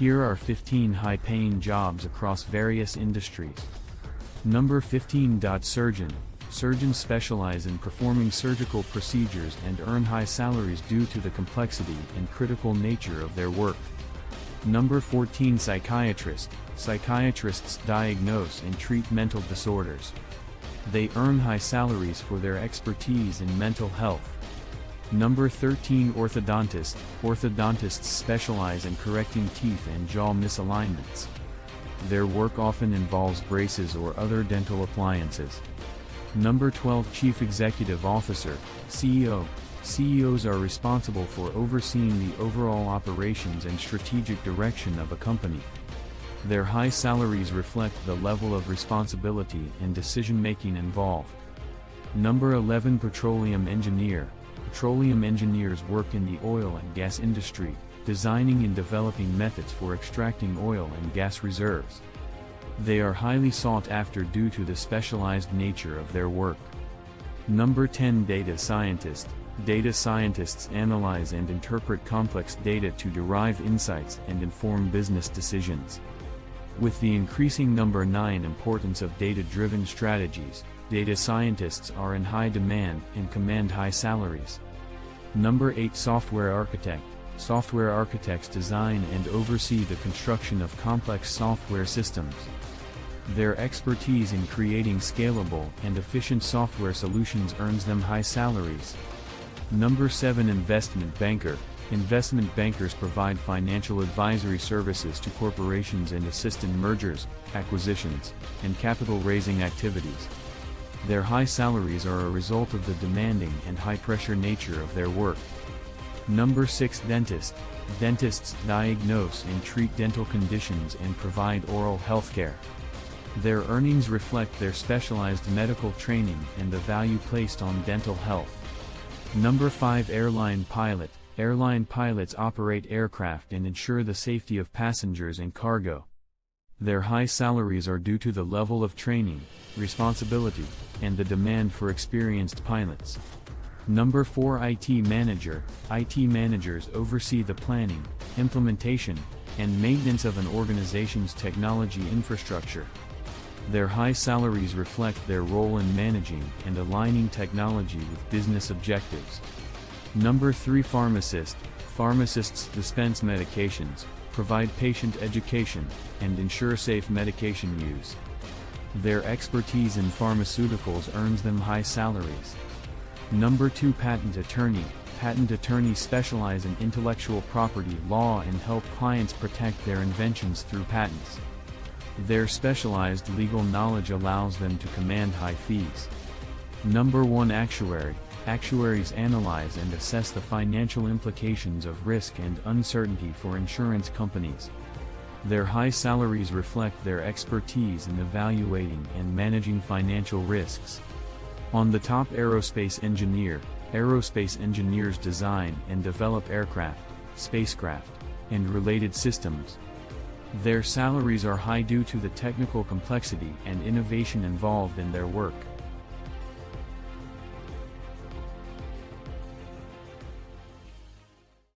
Here are 15 high-paying jobs across various industries. Number 15. Surgeon. Surgeons specialize in performing surgical procedures and earn high salaries due to the complexity and critical nature of their work. Number 14. Psychiatrist. Psychiatrists diagnose and treat mental disorders. They earn high salaries for their expertise in mental health. Number 13. Orthodontist. Orthodontists specialize in correcting teeth and jaw misalignments. Their work often involves braces or other dental appliances. Number 12. Chief Executive Officer, CEO. CEOs are responsible for overseeing the overall operations and strategic direction of a company. Their high salaries reflect the level of responsibility and decision-making involved. Number 11. Petroleum Engineer. Petroleum engineers work in the oil and gas industry, designing and developing methods for extracting oil and gas reserves. They are highly sought after due to the specialized nature of their work. Number 10. Data Scientist. Data scientists analyze and interpret complex data to derive insights and inform business decisions. With the increasing number 9 importance of data-driven strategies, data scientists are in high demand and command high salaries. Number 8. Software Architect. Software architects design and oversee the construction of complex software systems. Their expertise in creating scalable and efficient software solutions earns them high salaries. Number 7. Investment Banker. Investment bankers provide financial advisory services to corporations and assist in mergers, acquisitions, and capital-raising activities. Their high salaries are a result of the demanding and high-pressure nature of their work. Number 6. Dentist. Dentists diagnose and treat dental conditions and provide oral health care. Their earnings reflect their specialized medical training and the value placed on dental health. Number 5. Airline Pilot. Airline pilots operate aircraft and ensure the safety of passengers and cargo. Their high salaries are due to the level of training, responsibility, and the demand for experienced pilots. Number 4. IT Manager. IT managers oversee the planning, implementation, and maintenance of an organization's technology infrastructure. Their high salaries reflect their role in managing and aligning technology with business objectives. Number 3. Pharmacist. Pharmacists dispense medications, provide patient education, and ensure safe medication use. Their expertise in pharmaceuticals earns them high salaries. Number 2. Patent Attorney. Patent attorneys specialize in intellectual property law and help clients protect their inventions through patents. Their specialized legal knowledge allows them to command high fees. Number 1. Actuary. Actuaries analyze and assess the financial implications of risk and uncertainty for insurance companies. Their high salaries reflect their expertise in evaluating and managing financial risks. On the top. Aerospace Engineer. Aerospace engineers design and develop aircraft, spacecraft, and related systems. Their salaries are high due to the technical complexity and innovation involved in their work.